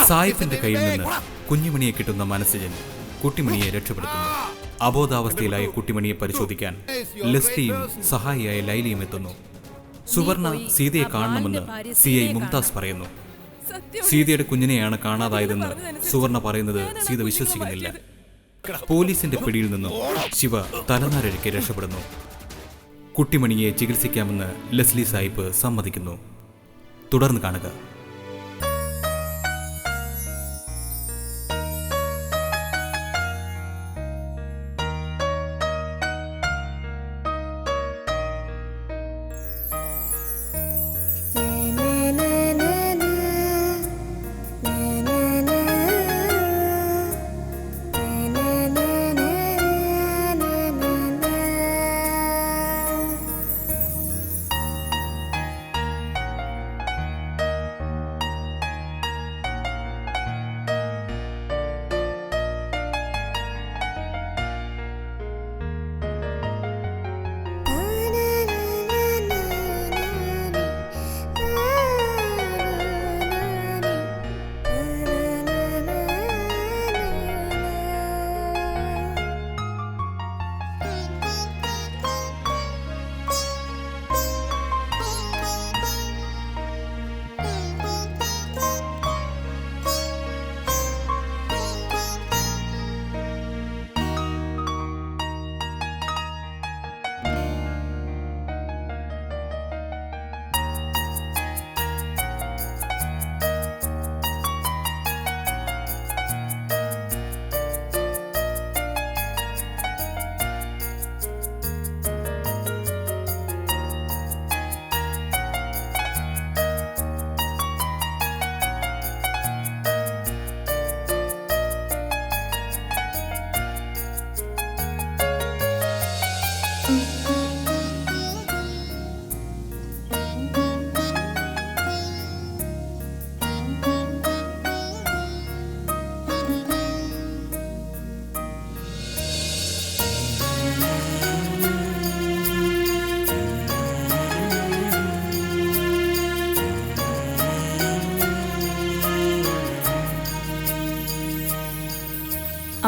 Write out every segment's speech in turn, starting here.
സായിപ്പിന്റെ കയ്യിൽ നിന്ന് കുഞ്ഞുമണിയെ കിട്ടുന്ന മനസ്സിജൻ കുട്ടിമണിയെ രക്ഷപ്പെടുത്തുന്നു. അബോധാവസ്ഥയിലായ കുട്ടിമണിയെ പരിശോധിക്കാൻ ലെസ്ലിയും സഹായിയായ ലൈലിയും എത്തുന്നു. സുവർണ സീതയെ കാണണമെന്ന് CI മുംതാസ് പറയുന്നു. സീതയുടെ കുഞ്ഞിനെയാണ് കാണാതായതെന്ന് സുവർണ പറയുന്നത് സീത വിശ്വസിക്കുന്നില്ല. പോലീസിന്റെ പിടിയിൽ നിന്നും ശിവ തലനാരഴയ്ക്ക് രക്ഷപ്പെടുന്നു. കുട്ടിമണിയെ ചികിത്സിക്കാമെന്ന് ലെസ്ലി സായിപ്പ് സമ്മതിക്കുന്നു. തുടർന്ന് കാണുക.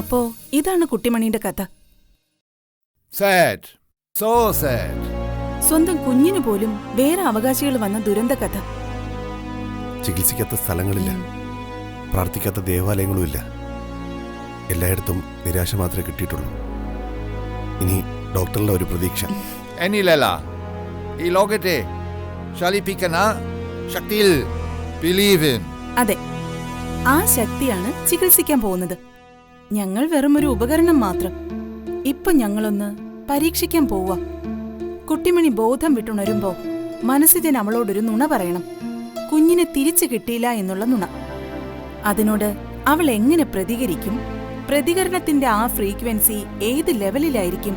അപ്പോ ഇതാണ് കുട്ടിമണിയുടെ കഥ. സ്വന്തം കുഞ്ഞിന് പോലും വേറെ അവകാശികൾ വന്ന ദുരന്ത കഥ. ചികിത്സിക്കാത്ത സ്ഥലങ്ങളില്ല, പ്രാർത്ഥിക്കാത്ത ദേവാലയങ്ങളുമില്ല. എല്ലായിടത്തും നിരാശ മാത്രമേ കിട്ടിയിട്ടുള്ളൂ. ഇനി ഡോക്ടറുടെ ഒരു പ്രതീക്ഷ. അതെ, ആ ശക്തിയാണ് ചികിത്സിക്കാൻ പോകുന്നത്. ഞങ്ങൾ വെറും ഒരു ഉപകരണം മാത്രം. ഇപ്പൊ ഞങ്ങളൊന്ന് പരീക്ഷിക്കാൻ പോവാ. കുട്ടിമണി ബോധം വിട്ടുണരുമ്പോ മനസ്സിജൻ അവളോടൊരു നുണ പറയണം. കുഞ്ഞിനെ തിരിച്ചു കിട്ടിയില്ല എന്നുള്ള നുണ. അതിനോട് അവൾ എങ്ങനെ പ്രതികരിക്കും? പ്രതികരണത്തിന്റെ ആ ഫ്രീക്വൻസി ഏത് ലെവലിലായിരിക്കും?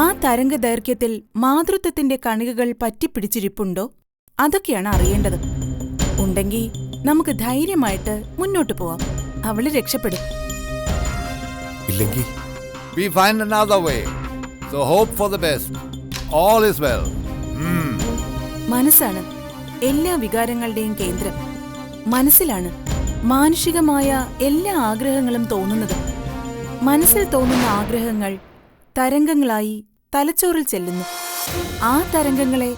ആ തരംഗ ദൈർഘ്യത്തിൽ മാതൃത്വത്തിന്റെ കണികകൾ പറ്റിപ്പിടിച്ചിരിപ്പുണ്ടോ? അതൊക്കെയാണ് അറിയേണ്ടത്. ഉണ്ടെങ്കിൽ നമുക്ക് ധൈര്യമായിട്ട് മുന്നോട്ട് പോവാം. അവള് രക്ഷപ്പെടും. ഇല്ലെങ്കിൽ We find another way. So hope for the best. All is well. മനസ്സാണ് എല്ലാ വികാരങ്ങളുടെയും കേന്ദ്രം. മനസ്സിലാണ് മാനുഷികമായ എല്ലാ ആഗ്രഹങ്ങളും തോന്നുന്നത്. മനസ്സിൽ തോന്നുന്ന ആഗ്രഹങ്ങൾ തരംഗങ്ങളായി തലച്ചോറിൽ ചെല്ലുന്നു. ആ തരംഗങ്ങളെ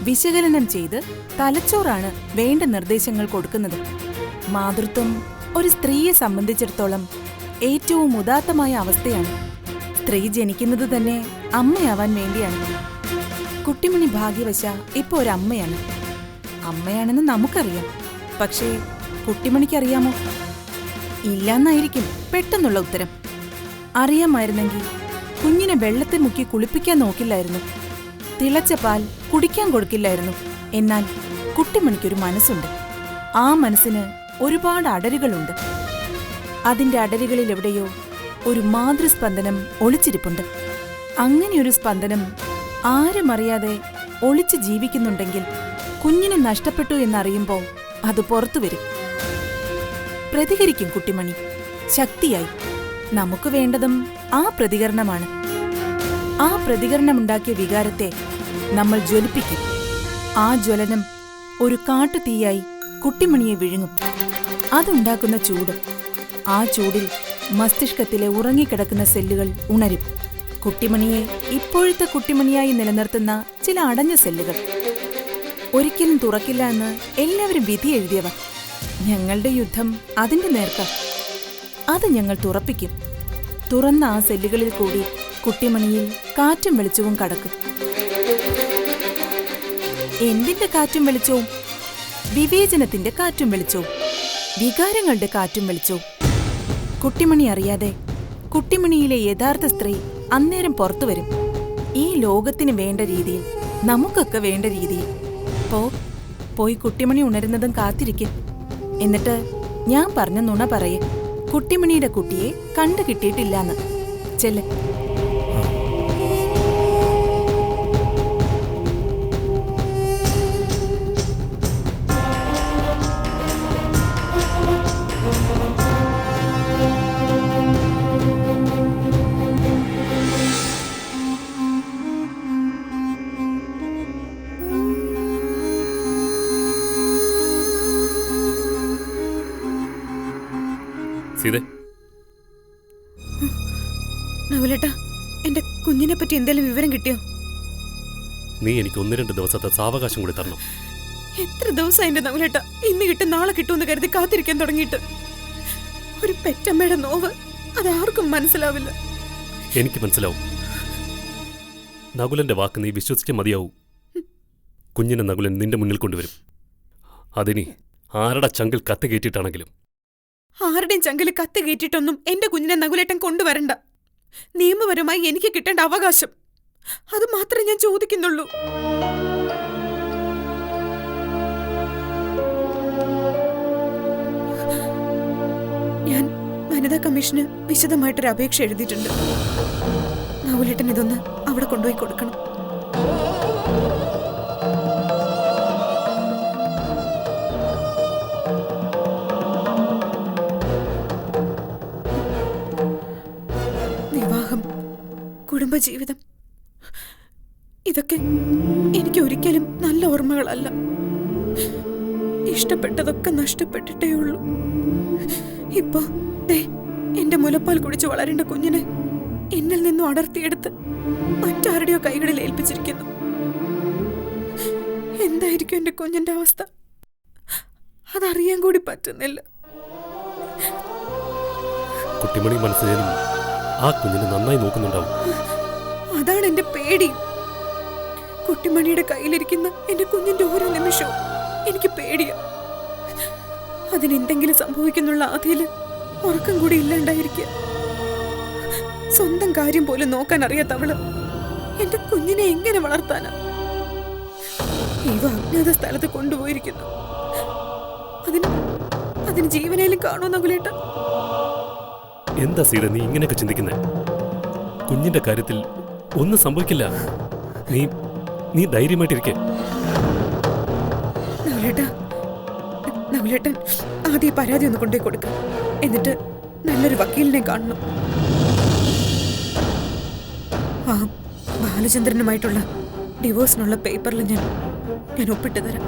വിശകലനം ചെയ്ത് തലച്ചോറാണ് വേണ്ട നിർദ്ദേശങ്ങൾ കൊടുക്കുന്നത്. മാതൃത്വം ഒരു സ്ത്രീയെ സംബന്ധിച്ചിടത്തോളം ഏറ്റവും ഉദാത്തമായ അവസ്ഥയാണ്. സ്ത്രീ ജനിക്കുന്നത് തന്നെ അമ്മയാവാൻ വേണ്ടിയാണ്. കുട്ടിമണി ഭാഗ്യവശ ഇപ്പൊ ഒരമ്മയാണ്. അമ്മയാണെന്ന് നമുക്കറിയാം. പക്ഷേ കുട്ടിമണിക്കറിയാമോ? ഇല്ലാന്നായിരിക്കും പെട്ടെന്നുള്ള ഉത്തരം. അറിയാമായിരുന്നെങ്കിൽ കുഞ്ഞിനെ വെള്ളത്തിൽ മുക്കി കുളിപ്പിക്കാൻ നോക്കില്ലായിരുന്നു. തിളച്ച പാൽ കുടിക്കാൻ കൊടുക്കില്ലായിരുന്നു. എന്നാൽ കുട്ടിമണിക്കൊരു മനസ്സുണ്ട്. ആ മനസ്സിന് ഒരുപാട് അടരുകളുണ്ട്. അതിന്റെ അടരുകളിൽ എവിടെയോ ഒരു മാതൃസ്പന്ദനം ഒളിച്ചിരിപ്പുണ്ട്. അങ്ങനെയൊരു സ്പന്ദനം ആരും അറിയാതെ ഒളിച്ച് ജീവിക്കുന്നുണ്ടെങ്കിൽ കുഞ്ഞിനെ നഷ്ടപ്പെട്ടു എന്നറിയുമ്പോൾ അത് പുറത്തുവരും. പ്രതികരിക്കും കുട്ടിമണി ശക്തിയായി. നമുക്ക് വേണ്ടതും ആ പ്രതികരണമാണ്. ആ പ്രതികരണമുണ്ടാക്കിയ വികാരത്തെ നമ്മൾ ജ്വലിപ്പിക്കും. ആ ജ്വലനം ഒരു കാട്ടുതീയായി കുട്ടിമണിയെ വിഴുങ്ങും. അതുണ്ടാക്കുന്ന ചൂട്, ആ ചൂടിൽ മസ്തിഷ്കത്തിലെ ഉറങ്ങിക്കിടക്കുന്ന സെല്ലുകൾ ഉണരും. കുട്ടിമണിയെ ഇപ്പോഴത്തെ കുട്ടിമണിയായി നിലനിർത്തുന്ന ചില അടഞ്ഞ സെല്ലുകൾ. ഒരിക്കലും തുറക്കില്ല എന്ന് എല്ലാവരും വിധി എഴുതിയവ. ഞങ്ങളുടെ യുദ്ധം അതിന്റെ നേർക്ക. അത് ഞങ്ങൾ തുറപ്പിക്കും. തുറന്ന ആ സെല്ലുകളിൽ കൂടി കുട്ടിമണിയിൽ കാറ്റും വെളിച്ചവും കടക്കും. എന്തിന്റെ കാറ്റും വെളിച്ചവും? വിവേചനത്തിന്റെ കാറ്റും വെളിച്ചവും, വികാരങ്ങളുടെ കാറ്റും വെളിച്ചവും. കുട്ടിമണി അറിയാതെ കുട്ടിമണിയിലെ യഥാർത്ഥ സ്ത്രീ അന്നേരം പുറത്തുവരും. ഈ ലോകത്തിന് വേണ്ട രീതിയിൽ, നമുക്കൊക്കെ വേണ്ട രീതിയിൽ. പോയി കുട്ടിമണി ഉണരുന്നതും കാത്തിരിക്കും. എന്നിട്ട് ഞാൻ പറഞ്ഞ നുണ പറയേ, കുട്ടിമണിയുടെ കുട്ടിയെ കണ്ടു കിട്ടിയിട്ടില്ലാന്ന്. ചെല്ല്. നകുലേട്ടാ, എന്റെ കുഞ്ഞിനെ പറ്റി എന്തെങ്കിലും വിവരം കിട്ടിയോ? നീ എനിക്ക് 1-2 ദിവസത്തെ സാവകാശം കൂടി തരണം. എത്ര ദിവസം എന്റെ നകുലേട്ടാ ഇന്ന് കിട്ടും നാളെ കിട്ടുമെന്ന് കരുതി കാത്തിരിക്കാൻ തുടങ്ങിയിട്ട്. ഒരു പെറ്റമ്മയുടെ നോവ് അതാർക്കും മനസ്സിലാവില്ല. എനിക്ക് മനസ്സിലാവും. നകുലന്റെ വാക്ക് നീ വിശ്വസിച്ച മതിയാവൂ. കുഞ്ഞിനെ നകുലൻ നിന്റെ മുന്നിൽ കൊണ്ടുവരും. അതിനി ആരുടെ ചങ്കിൽ കത്ത് കയറ്റിയിട്ടാണെങ്കിലും. ആരുടെയും ചങ്കില് കത്ത് കയറ്റിയിട്ടൊന്നും എന്റെ കുഞ്ഞിനെ നകുലേട്ടൻ കൊണ്ടുവരണ്ട. നിയമപരമായി എനിക്ക് കിട്ടേണ്ട അവകാശം അത് മാത്രമേ ഞാൻ ചോദിക്കുന്നുള്ളൂ. ഞാൻ വനിതാ കമ്മീഷന് വിശദമായിട്ടൊരു അപേക്ഷ എഴുതിയിട്ടുണ്ട്. നകുലേട്ടൻ ഇതൊന്ന് അവിടെ കൊണ്ടുപോയി കൊടുക്കണം. കുടുംബജീവിതം, ഇതൊക്കെ എനിക്ക് ഒരിക്കലും നല്ല ഓർമ്മകളല്ല. ഇഷ്ടപ്പെട്ടതൊക്കെ നഷ്ടപ്പെട്ടിട്ടേ ഉള്ളൂ. ഇപ്പോ എന്റെ മുലപ്പാൽ കുടിച്ച് വളരേണ്ട കുഞ്ഞിനെ എന്നിൽ നിന്നും അടർത്തിയെടുത്ത് മറ്റാരുടെയോ കൈകളിൽ ഏൽപ്പിച്ചിരിക്കുന്നു. എന്തായിരിക്കും എന്റെ കുഞ്ഞിന്റെ അവസ്ഥ? അതറിയാൻ കൂടി പറ്റുന്നില്ല. കുട്ടിമണി മനസ്സിലും ആ കുഞ്ഞിനെ നന്നായി നോക്കുന്നുണ്ടാവും. അതാണ് എന്റെ പേടി. കുട്ടിമണിയുടെ കയ്യിലിരിക്കുന്ന എന്റെ കുഞ്ഞിന്റെ ഓരോ നിമിഷവും എനിക്ക് പേടിയാ. അതിനെന്തെങ്കിലും സംഭവിക്കുന്നുള്ള ആധിയില് ഉറക്കം കൂടി ഇല്ലാണ്ടായിരിക്കുക. സ്വന്തം കാര്യം പോലും നോക്കാൻ അറിയാത്തവള് എന്റെ കുഞ്ഞിനെ എങ്ങനെ വളർത്താനാ? ഇവ അജ്ഞാത സ്ഥലത്ത് കൊണ്ടുപോയിരിക്കുന്നു. അതിന് ജീവനേലും കാണോ നകുലേട്ട? എന്താ സീത നീ ഇങ്ങനെയൊക്കെ ചിന്തിക്കുന്നേ? കുഞ്ഞിന്റെ കാര്യത്തിൽ ഒന്നും സംഭവിക്കില്ല. നീ ധൈര്യമായിട്ടിരിക്കെ. നകുലേട്ടൻ ആദ്യം പരാതി ഒന്ന് കൊണ്ടുപോയി കൊടുക്ക. എന്നിട്ട് നല്ലൊരു വക്കീലിനെ കാണണം. ആ ബാലചന്ദ്രനുമായിട്ടുള്ള ഡിവോഴ്സിനുള്ള പേപ്പറിൽ ഞാൻ ഒപ്പിട്ട് തരാം.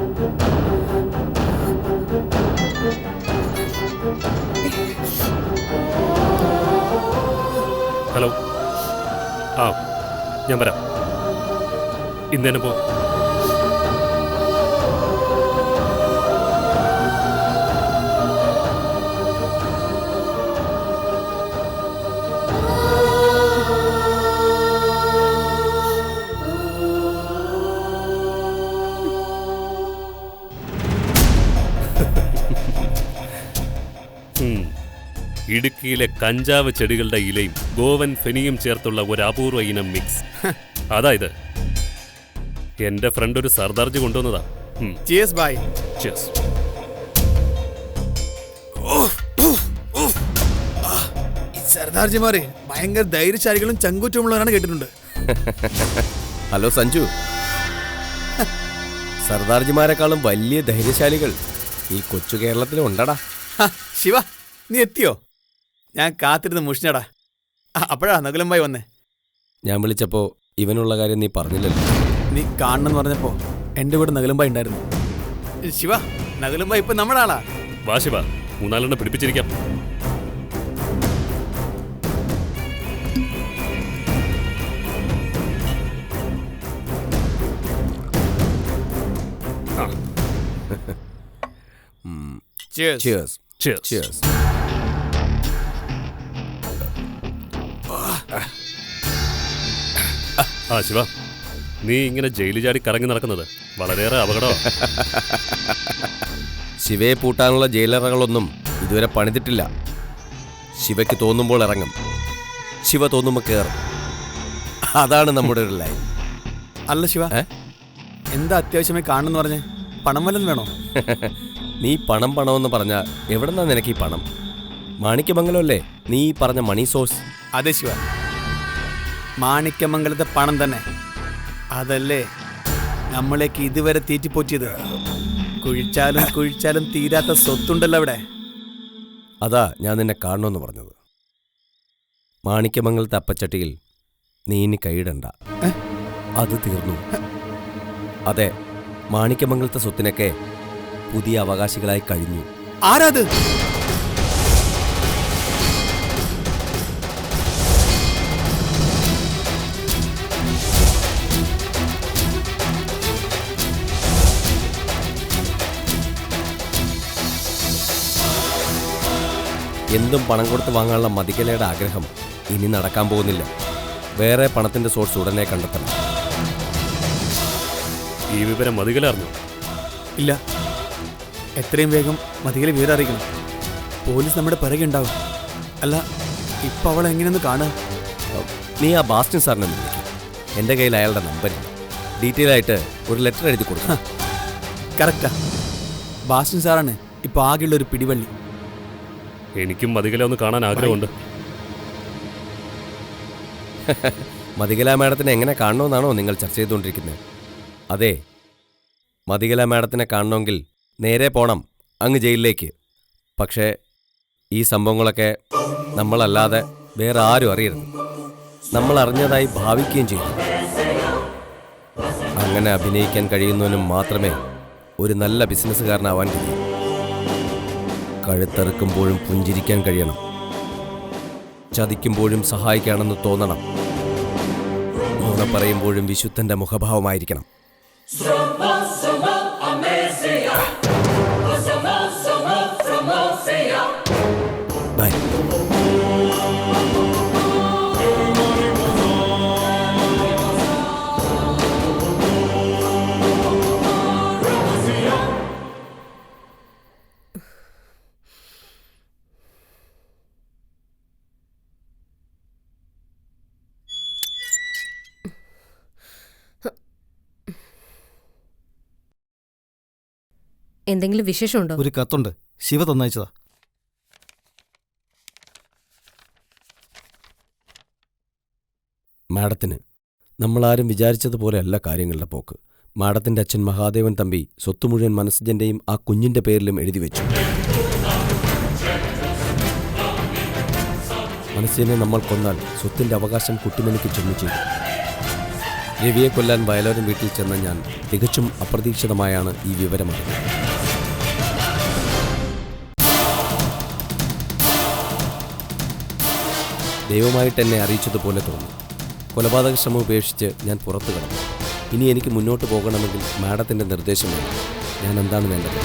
ഹലോ, ആ ഞാൻ വരാം. ഇന്നേനെ പോ. ഇടുക്കിയിലെ കഞ്ചാവ് ചെടികളുടെ ഇലയും ഗോവൻ ഫെനിയും ചേർത്തുള്ള ഒരു അപൂർവ ഇനം മിക്സ്. അതായത് എന്റെ ഫ്രണ്ട് ഒരു സർദാർജി കൊണ്ടുവന്നതാ. Cheers, bye. Cheers. ഈ സർദാർജിമാരെ ഭയങ്കര ധൈര്യശാലികളും ചങ്കൂറ്റമുള്ളവരാണ് കേട്ടിട്ടുണ്ട്. ഹലോ സഞ്ജു, സർദാർജിമാരെക്കാളും വലിയ ധൈര്യശാലികൾ ഈ കൊച്ചു കേരളത്തിലും ഉണ്ടടാ. ശിവ, നീ എത്തിയോ? ഞാൻ കാത്തിരുന്ന് മുഷിഞ്ഞടാ. അപ്പോഴാ നകുലംബായി വന്നേ. ഞാൻ വിളിച്ചപ്പോ ഇവനുള്ള കാര്യം നീ പറഞ്ഞില്ലല്ലോ. നീ കാണണമെന്ന് പറഞ്ഞപ്പോ എന്റെ കൂടെ നകുലംബായി ഉണ്ടായിരുന്നു. ശിവ, നകുലംബായി ഇപ്പൊ നമ്മുടെ ആളാ. വാ Shiva, 3-4 പിടിപ്പിച്ചിരിക്കാം. Cheers. Cheers. Cheers. Cheers. ആ ശിവ, നീ ഇങ്ങനെ ജയിലിൽ ചാടി കറങ്ങി നടക്കുന്നത് വളരെയേറെ അപകടമാണ്. ശിവയെ പൂട്ടാനുള്ള ജയിലറകളൊന്നും ഇതുവരെ പണിതിട്ടില്ല. ശിവയ്ക്ക് തോന്നുമ്പോൾ ഇറങ്ങും, ശിവ തോന്നുമ്പോൾ കയറും. അതാണ് നമ്മുടെ ഒരു ലൈൻ. അല്ല ശിവ, എന്താ അത്യാവശ്യമായി കാണണമെന്ന് പറഞ്ഞേ? പണം വല്ലതും വേണോ? നീ പണമെന്ന് പറഞ്ഞാൽ എവിടെന്നാ നിനക്ക് ഈ പണം? മാണിക്യമംഗലമല്ലേ നീ ഈ പറഞ്ഞ മണി സോഴ്സ്? അതെ ശിവ, മാണിക്യമംഗലത്തെ പണം തന്നെ. അതല്ലേ നമ്മളേക്ക് ഇതുവരെ തീറ്റിപ്പോറ്റിയത്. കുഴിച്ചാലും തീരാത്ത സ്വത്തുണ്ടല്ലോ അവിടെ. അതാ ഞാൻ നിന്നെ കാണണമെന്ന് പറഞ്ഞത്. മാണിക്യമംഗലത്തെ അപ്പച്ചട്ടിയിൽ നീ ഇനി കൈയിടണ്ട, അത് തീർന്നു. അതെ, മാണിക്യമംഗലത്തെ സ്വത്തിനൊക്കെ പുതിയ അവകാശികളായി കഴിഞ്ഞു. ആരാത്? എന്തും പണം കൊടുത്ത് വാങ്ങാനുള്ള മതികലയുടെ ആഗ്രഹം ഇനി നടക്കാൻ പോകുന്നില്ല. വേറെ പണത്തിന്റെ സോഴ്സ് ഉടനെ കണ്ടെത്തണം. ഈ വിവരം മതികല അറിഞ്ഞു? ഇല്ല, എത്രയും വേഗം മതികളെ വിവരം അറിയിക്കണം. പോലീസ് നമ്മുടെ പിറകെ ഉണ്ടാവും. അല്ല, ഇപ്പൊ അവൾ എങ്ങനെയൊന്ന് കാണുക? നീ ആ ബാസ്റ്റിൻ സാറിനെ വിളിക്കും. എൻ്റെ കയ്യിൽ അയാളുടെ നമ്പർ ഡീറ്റെയിൽ ആയിട്ട് ഒരു ലെറ്റർ എഴുതി കൊടുക്കണം. കറക്റ്റാ, ബാസ്റ്റിൻ സാറാണ് ഇപ്പൊ ആകെയുള്ള ഒരു പിടിവള്ളി. എനിക്കും മതികല ഒന്ന് കാണാൻ ആഗ്രഹമുണ്ട്. മതികല മാഡത്തിനെ എങ്ങനെ കാണണമെന്നാണോ നിങ്ങൾ ചർച്ച ചെയ്തുകൊണ്ടിരിക്കുന്നത്? അതെ, മതികല മാഡത്തിനെ കാണണമെങ്കിൽ നേരെ പോണം അങ്ങ് ജയിലിലേക്ക്. പക്ഷേ ഈ സംഭവങ്ങളൊക്കെ നമ്മളല്ലാതെ വേറെ ആരും അറിയരുത്. നമ്മൾ അറിഞ്ഞതായി ഭാവിക്കുകയും ചെയ്യും. അങ്ങനെ അഭിനയിക്കാൻ കഴിയുന്നവനും മാത്രമേ ഒരു നല്ല ബിസിനസ്സുകാരനാവാൻ കഴിയൂ. കഴുത്തറുക്കുമ്പോഴും പുഞ്ചിരിക്കാൻ കഴിയണം. ചതിക്കുമ്പോഴും സഹായിക്കാണെന്ന് തോന്നണം. നുണ പറയുമ്പോഴും വിശുദ്ധന്റെ മുഖഭാവമായിരിക്കണം. ബൈ. എന്തെങ്കിലും വിശേഷമുണ്ടോ? ഒരു കത്തുണ്ട്, ശിവ തന്നയച്ചതാ. മാഡത്തിന് നമ്മളാരും വിചാരിച്ചതുപോലെയല്ല കാര്യങ്ങളുടെ പോക്ക്. മാഡത്തിൻ്റെ അച്ഛൻ മഹാദേവൻ തമ്പി സ്വത്ത് മുഴുവൻ മനസ്സജൻ്റെയും ആ കുഞ്ഞിൻ്റെ പേരിലും എഴുതി വെച്ചു. മനസ്സിനെ നമ്മൾ കൊന്നാൽ സ്വത്തിൻ്റെ അവകാശം കുട്ടിമണിക്ക് ചെന്നു ചെയ്തു. രവിയെ കൊല്ലാൻ വയലോരം വീട്ടിൽ ചെന്ന ഞാൻ തികച്ചും അപ്രതീക്ഷിതമായാണ് ഈ വിവരമറിഞ്ഞത്. ദൈവമായിട്ട് എന്നെ അറിയിച്ചതുപോലെ തോന്നി. കൊലപാതക ശ്രമം ഉപേക്ഷിച്ച് ഞാൻ പുറത്തു കിടന്നു. ഇനി എനിക്ക് മുന്നോട്ട് പോകണമെങ്കിൽ മാഡത്തിൻ്റെ നിർദ്ദേശം വേണം. ഞാൻ എന്താണ് വേണ്ടത്?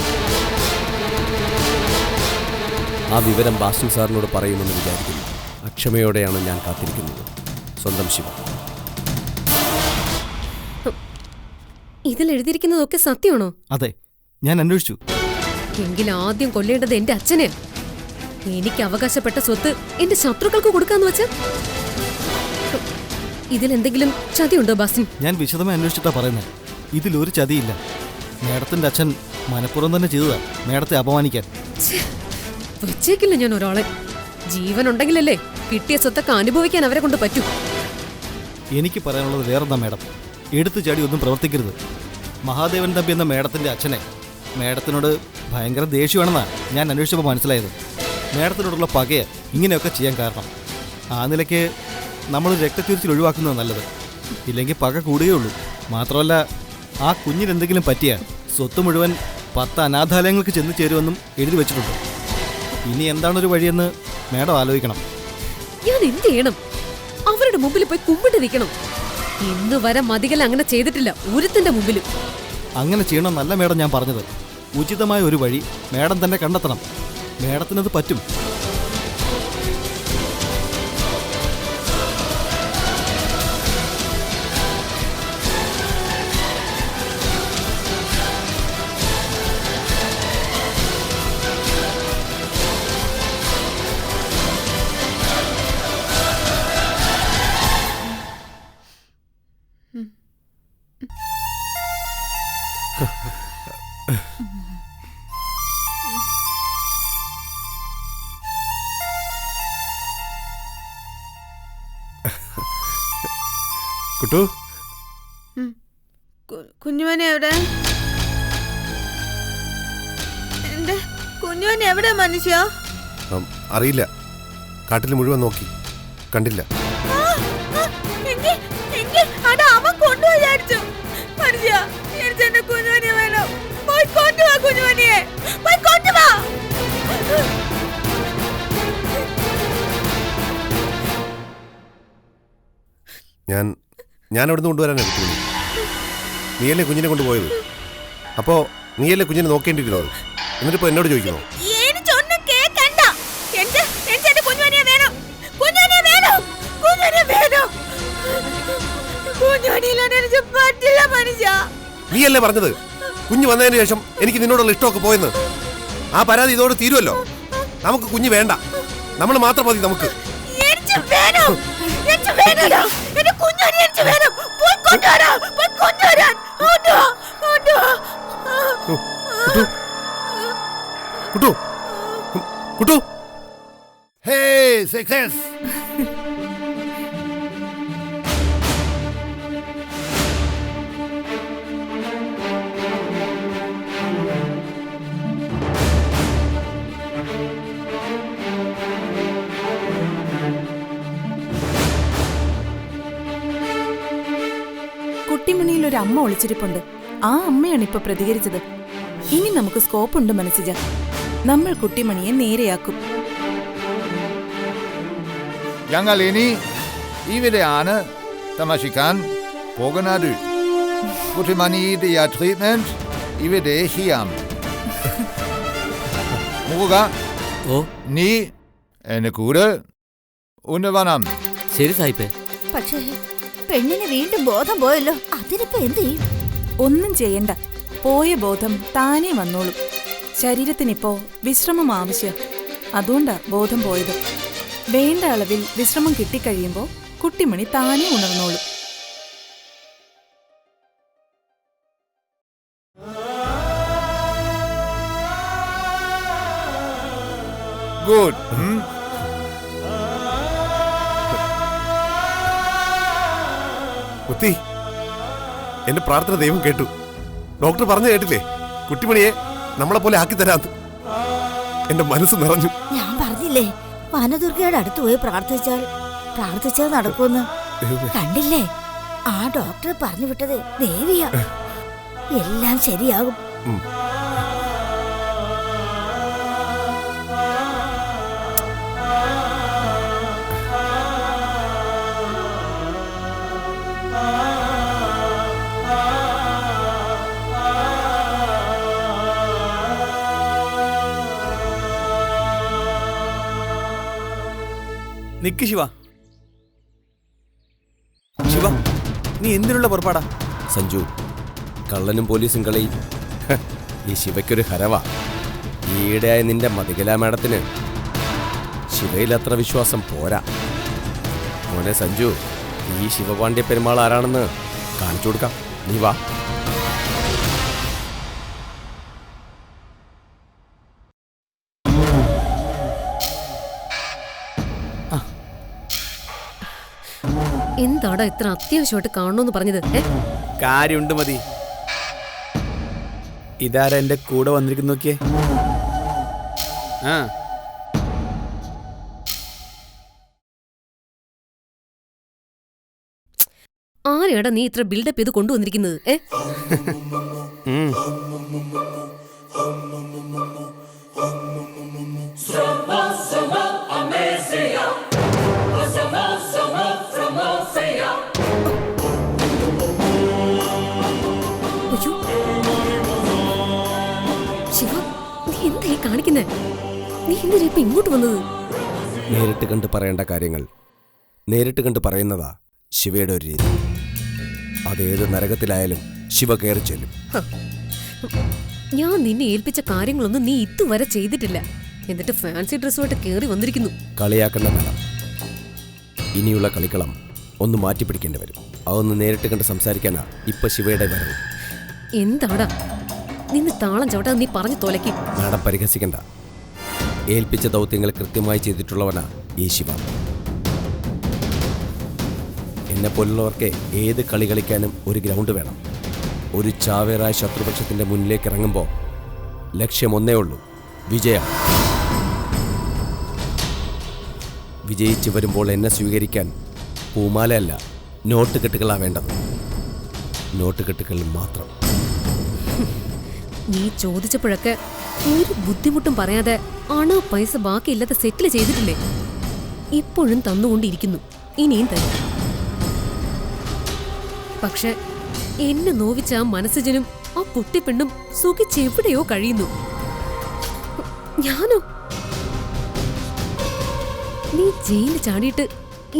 ആ വിവരം ബാസ്റ്റൻ സാറിനോട് പറയുമെന്ന് വിചാരിക്കുന്നു. അക്ഷമയോടെയാണ് ഞാൻ കാത്തിരിക്കുന്നത്. സ്വന്തം ശിവ. ഇതിൽ എഴുതിയിരിക്കുന്നതൊക്കെ സത്യമാണോ? അതെ, ഞാൻ അന്വേഷിച്ചു. എങ്കിൽ ആദ്യം കൊല്ലേണ്ടത് എന്റെ അച്ഛനെ. എനിക്ക് അവകാശപ്പെട്ട സ്വത്ത് എന്റെ ശത്രുക്കൾക്ക് കൊടുക്കാന്ന് വെച്ച് ഇതിലെന്തെങ്കിലും ചതിയുണ്ടോ ബാസിൻ? ഞാൻ വിശദമായി അന്വേഷിച്ചിട്ടാ പറയുന്നത്. ഇതിലൊരു ചതിയില്ല. മേഡത്തിന്റെ അച്ഛൻ മനഃപൂർവ്വം തന്നെ ചെയ്തതാ മേഡത്തെ അപമാനിക്കാൻ. വെച്ചേക്കില്ല ഞാൻ ഒരാളെ. ജീവനുണ്ടെങ്കിലല്ലേ കിട്ടിയ സ്വത്തൊക്കെ അനുഭവിക്കാൻ അവരെ കൊണ്ട് പറ്റൂ. എനിക്ക് പറയാനുള്ളത് വേറെന്താ മേഡം, എടുത്തു ചാടി ഒന്നും പ്രവർത്തിക്കരുത്. മഹാദേവൻ തമ്പി എന്ന മേഡത്തിന്റെ അച്ഛനെ മേഡത്തിനോട് ഭയങ്കര ദേഷ്യമാണെന്നാ ഞാൻ അന്വേഷിച്ചപ്പോൾ മനസ്സിലായത്. മേഡത്തിനോടുള്ള പകയെ ഇങ്ങനെയൊക്കെ ചെയ്യാൻ കാരണം. ആ നിലയ്ക്ക് നമ്മൾ രക്തച്ചൊരിച്ചിൽ ഒഴിവാക്കുന്നത് നല്ലത്. ഇല്ലെങ്കിൽ പക കൂടുകയുള്ളൂ. മാത്രമല്ല, ആ കുഞ്ഞിനെന്തെങ്കിലും പറ്റിയാൽ സ്വത്ത് മുഴുവൻ 10 അനാഥാലയങ്ങൾക്ക് ചെന്ന് ചേരുമെന്നും എഴുതി വെച്ചിട്ടുണ്ട്. ഇനി എന്താണൊരു വഴിയെന്ന് മേഡം ആലോചിക്കണം. ഞാൻ എന്ത് ചെയ്യണം? അവരുടെ മുമ്പിൽ പോയി കുമ്പിട്ട് നിൽക്കണം. ഇന്ന് വരെ മതികൽ അങ്ങനെ ചെയ്തിട്ടില്ല ഒരുത്തിന്റെ മുമ്പിലും. അങ്ങനെ ചെയ്യണമെന്നല്ല മേഡം ഞാൻ പറഞ്ഞത്. ഉചിതമായ ഒരു വഴി മേഡം തന്നെ കണ്ടെത്തണം. മേഡത്തിനത് പറ്റും. കുട്ടു, കുഞ്ഞുമോനെ എവിടെ? എന്റെ കുഞ്ഞുമോനെ എവിടെ മനുഷ്യ? അറിയില്ല. കാട്ടിൽ മുഴുവൻ നോക്കി, കണ്ടില്ല. അവൻ കൊണ്ടുപോയാച്ചു മനുഷ്യ. എന്റെ കുഞ്ഞുമോനെ വേണം. പോയി കൊണ്ടുവാ കുഞ്ഞുമോനെ, പോയി കൊണ്ടുവാ. ഞാൻ അവിടുന്ന് കൊണ്ടുവരാനാണ് കുഞ്ഞിനെ. നീയല്ലേ കുഞ്ഞിനെ കൊണ്ടുപോയത്? അപ്പോൾ നീയല്ലേ കുഞ്ഞിനെ നോക്കേണ്ടിയിരുന്നത്? എന്നിട്ടിപ്പോൾ എന്നോട് ചോദിക്കണോ? നീയല്ലേ പറഞ്ഞത് കുഞ്ഞ് വന്നതിന് ശേഷം എനിക്ക് നിന്നോടുള്ള ഇഷ്ടമൊക്കെ പോയെന്ന്? ആ പരാതി ഇതോട് തീരുമല്ലോ. നമുക്ക് കുഞ്ഞ് വേണ്ട, നമ്മൾ മാത്രം മതി. നമുക്ക് കുട്ടു, കുട്ടു. Hey, success! കുട്ടിമണിയിൽ ഒരു അമ്മ ഒളിച്ചിരിപ്പുണ്ട്. ആ അമ്മയാണ് ഇപ്പൊ പ്രതികരിച്ചത്. ഇനി നമുക്ക് സ്കോപ്പുണ്ട് മനസ്സിജ. നമ്മൾ കുട്ടിമണിയെ നേരെയാക്കും. ഞങ്ങളിനി ഇവിടെയാണ് താമസിക്കാൻ പോകുന്നത്. കുട്ടിമണിയുടെ ട്രീറ്റ്മെന്റ് ഇവിടെ ചെയ്യാം. മുരുക, നീ എന്നെ കൂടെ ഉന്നവനം. ശരി സായിപ്പേ. പക്ഷേ പെണ്ണിന് വീണ്ടും ബോധം പോയല്ലോ. അതിനിപ്പോ എന്ത് ചെയ്യും? ഒന്നും ചെയ്യണ്ട. പോയ ബോധം താനേ വന്നോളും. ശരീരത്തിനിപ്പോ വിശ്രമം ആവശ്യം. അതുകൊണ്ടാ ബോധം പോയത്. വേണ്ട അളവിൽ വിശ്രമം കിട്ടിക്കഴിയുമ്പോ കുട്ടിമണി താനേ ഉണർന്നോളും. Good. മുത്തി, എന്റെ പ്രാർത്ഥന ദൈവം കേട്ടു. ഡോക്ടർ പറഞ്ഞു കേട്ടില്ലേ, കുട്ടിമണിയെ നമ്മളെ പോലെ ആക്കി തരാന്ന്. എന്റെ മനസ്സ് നിറഞ്ഞു. ഞാൻ പറഞ്ഞില്ലേ വനദുർഗയുടെ അടുത്ത് പോയി പ്രാർത്ഥിച്ചാൽ നടക്കുമെന്ന്. കണ്ടില്ലേ, ആ ഡോക്ടർ പറഞ്ഞു വിട്ടത് ദേവിയാ. എല്ലാം ശരിയാകും. നിക്ക് ശിവ. ശിവ, നീ എന്തിനുള്ള പുറപ്പാടാ? സഞ്ജു, കള്ളനും പോലീസും കളി ഈ ശിവയ്ക്കൊരു ഹരവാ. ഈയിടെയായ നിന്റെ മതികല മാഡത്തിന് ശിവയിൽ അത്ര വിശ്വാസം പോരാ. മോനെ സഞ്ജു, ഈ ശിവപാണ്ഡ്യ പെരുമാൾ ആരാണെന്ന് കാണിച്ചു കൊടുക്കാം. നീ വാ. എന്താടാ ഇത്ര അത്യാവശ്യമായിട്ട് കാണണമെന്ന് പറഞ്ഞത്? കാര്യമുണ്ട് മതി. ഇതാരാ എന്റെ കൂടെ വന്നിരിക്കുന്നു നോക്കിയേ. ആരെയാടാ നീ ഇത്ര ബിൽഡപ്പ് ചെയ്ത് കൊണ്ടുവന്നിരിക്കുന്നത്? ശിവ, നീ എന്തായി കാണിക്കുന്നേ? നീ എന്തിനാ ഇപ്പൊ ഇങ്ങോട്ട് വന്നത്? നേരിട്ട് കണ്ട് പറയേണ്ട കാര്യങ്ങൾ നേരിട്ട് കണ്ട് പറയുന്നതാ ശിവയുടെ ഒരു രീതി. അതേത് നരകത്തിലായാലും ശിവ കയറി ചെല്ലും. ഞാൻ നിന്നെ ഏൽപ്പിച്ച കാര്യങ്ങളൊന്നും നീ ഇതുവരെ ചെയ്തിട്ടില്ല. എന്നിട്ട് ഫാൻസി ഡ്രസ്സുമായിട്ട് കയറി വന്നിരിക്കുന്നു. കളിയാക്കണ്ട മേഡം. ഇനിയുള്ള കളിക്കളം ഒന്ന് മാറ്റി പിടിക്കേണ്ടി വരും. അതൊന്ന് നേരിട്ട് കണ്ട് സംസാരിക്കാനാ ഇപ്പൊ ശിവയുടെ വരവ്. എന്താടാ നിന്ന് താളം ചവിട്ടാൻ നീ പറഞ്ഞു തോലക്കി. മാഡം പരിഹസിക്കണ്ട. ഏൽപ്പിച്ച ദൗത്യങ്ങൾ കൃത്യമായി ചെയ്തിട്ടുള്ളവനാ ഈ ശിവ. എന്നെ പോലുള്ളവർക്ക് ഏത് കളി കളിക്കാനും ഒരു ഗ്രൗണ്ട് വേണം. ഒരു ചാവേറായ ശത്രുപക്ഷത്തിന്റെ മുന്നിലേക്ക് ഇറങ്ങുമ്പോൾ ലക്ഷ്യം ഒന്നേ ഉള്ളൂ, വിജയം. വിജയിച്ചു വരുമ്പോൾ എന്നെ സ്വീകരിക്കാൻ പൂമാലയല്ല, നോട്ടുകെട്ടുകളാണ് വേണ്ടത്. നോട്ടുകെട്ടുകൾ മാത്രം. നീ ചോദിച്ചപ്പോഴൊക്കെ ഒരു ബുദ്ധിമുട്ടും പറയാതെ അണോ പൈസ ബാക്കിയില്ലാതെ സെറ്റിൽ ചെയ്തിട്ടില്ലേ? ഇപ്പോഴും തന്നുകൊണ്ടിരിക്കുന്നു, ഇനിയും തരും. പക്ഷെ എന്നെ നോവിച്ച ആ മനസ്സജനും ആ കുട്ടിപ്പെണ്ണും സുഖിച്ചെവിടെയോ കഴിയുന്നു. ഞാനോ? നീ ജയിലിൽ ചാടിയിട്ട്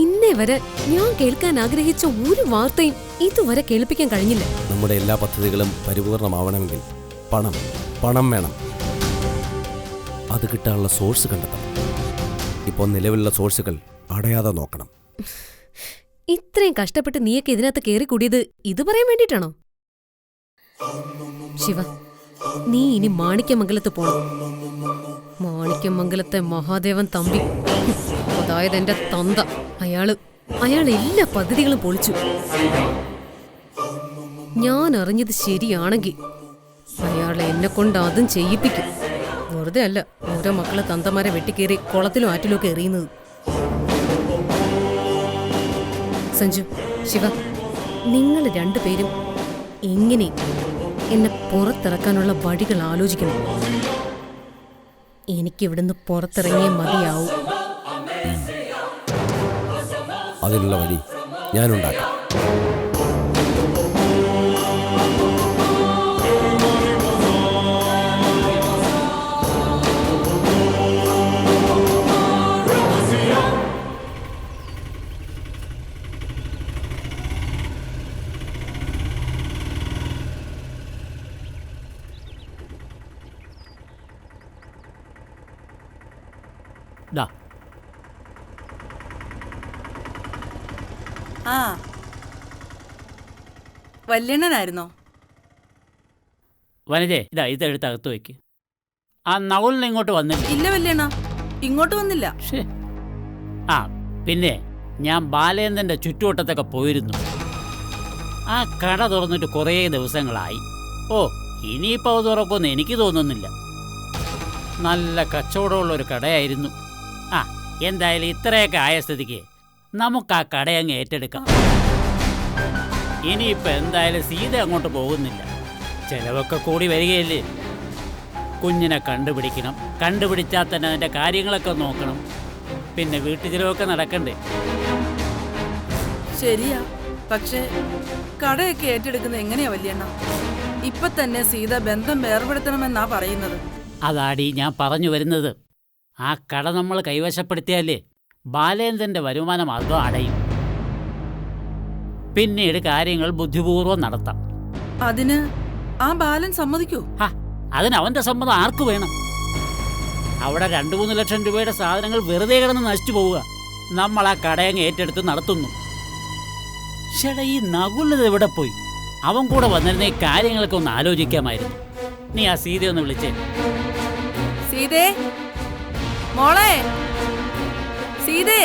ഇന്നേ വരെ ഞാൻ കേൾക്കാൻ ആഗ്രഹിച്ച ഒരു വാർത്തയും ഇതുവരെ കേൾപ്പിക്കാൻ കഴിഞ്ഞില്ല. നമ്മുടെ എല്ലാ പദ്ധതികളും പരിപൂർണമാവണമെങ്കിൽ പണം വേണം. അത് കിട്ടാനുള്ള സോഴ്സ് കണ്ടെത്തണം. ഇപ്പോൾ നിലവിലുള്ള സോഴ്സുകൾ അടയാതെ നോക്കണം. ഇത്രയും കഷ്ടപ്പെട്ട് നീയൊക്കെ ഇതിനകത്ത് കയറിക്കൂടിയത് ഇത് പറയാൻ വേണ്ടിയിട്ടാണോ? ശിവ, നീ ഇനി മാണിക്യമംഗലത്ത് പോണം. മാണിക്യമംഗലത്തെ മഹാദേവൻ തമ്പി, അതായത് എന്റെ തന്ത, അയാൾ എല്ലാ പദ്ധതികളും പൊളിച്ചു. ഞാൻ അറിഞ്ഞത് ശരിയാണെങ്കിൽ അയാൾ എന്നെ കൊണ്ട് അതും ചെയ്യിപ്പിക്കും. വെറുതെ അല്ല ഓരോ മക്കളെ തന്തമാരെ വെട്ടിക്കേറി കുളത്തിലും ആറ്റിലും ഒക്കെ എറിയുന്നത്. സഞ്ജു, ശിവ, നിങ്ങൾ രണ്ടുപേരും എങ്ങനെ എന്നെ പുറത്തിറക്കാനുള്ള വഴികൾ ആലോചിക്കണം. എനിക്കിവിടുന്ന് പുറത്തിറങ്ങിയേ മതിയാവും. അതിനുള്ള വഴി ഞാനുണ്ടാക്കാം. ആ, വല്യണ്ണനായിരുന്നോ? വനജേ, ഇതെടുത്ത് അകത്ത് വയ്ക്ക്. ആ നകുലിനെ ഇങ്ങോട്ട് വന്നില്ല. ഇല്ല വല്യണ്ണ, ഇങ്ങോട്ട് വന്നില്ല. ആ പിന്നെ ഞാൻ ബാലേന്ദ്രന്റെ ചുറ്റുവട്ടത്തൊക്കെ പോയിരുന്നു. ആ കട തുറന്നിട്ട് കുറേ ദിവസങ്ങളായി. ഓ ഇനിയിപ്പോൾ അത് തുറക്കുമെന്ന് എനിക്ക് തോന്നുന്നില്ല. നല്ല കച്ചവടമുള്ളൊരു കടയായിരുന്നു. ആ എന്തായാലും ഇത്രയൊക്കെ ആയ സ്ഥിതിക്ക് നമുക്ക് ആ കടയങ്ങ് ഏറ്റെടുക്കാം. ഇനിയിപ്പോൾ എന്തായാലും സീത അങ്ങോട്ട് പോകുന്നില്ല. ചിലവൊക്കെ കൂടി വരികയല്ലേ. കുഞ്ഞിനെ കണ്ടുപിടിക്കണം, കണ്ടുപിടിച്ചാൽ തന്നെ അതിൻ്റെ കാര്യങ്ങളൊക്കെ നോക്കണം, പിന്നെ വീട്ടു ചിലവൊക്കെ നടക്കണ്ടേ. ശരിയാ, പക്ഷേ കടയൊക്കെ ഏറ്റെടുക്കുന്നത് എങ്ങനെയാ വല്യണ്ണ? ഇപ്പൊ തന്നെ സീത ബന്ധം വേർപെടുത്തണമെന്നാ പറയുന്നത്. അതാടി ഞാൻ പറഞ്ഞു വരുന്നത്. ആ കട നമ്മൾ കൈവശപ്പെടുത്തിയാലേ ബാലേന്ദ്രന്റെ വരുമാന മാർഗം അടയും. പിന്നീട് കാര്യങ്ങൾ ബുദ്ധിപൂർവ്വം നടത്താം. അതിന് ആ ബാലൻ സമ്മതിക്കൂ? അതിന് അവന്റെ സമ്മതം ആർക്ക് വേണം? അവിടെ 2-3 ലക്ഷം രൂപയുടെ സാധനങ്ങൾ വെറുതെ കിടന്ന് നശിച്ചു പോവുക. നമ്മൾ ആ കടയങ്ങ് ഏറ്റെടുത്ത് നടത്തുന്നു. ചേട്ടാ ഈ നകുലത് എവിടെ പോയി? അവൻ കൂടെ വന്നിരുന്ന ഈ കാര്യങ്ങളൊക്കെ ഒന്ന് ആലോചിക്കാമായിരുന്നു. നീ ആ സീതയെ ഒന്ന് വിളിച്ചേ. സീതേ, മോളെ സീതേ.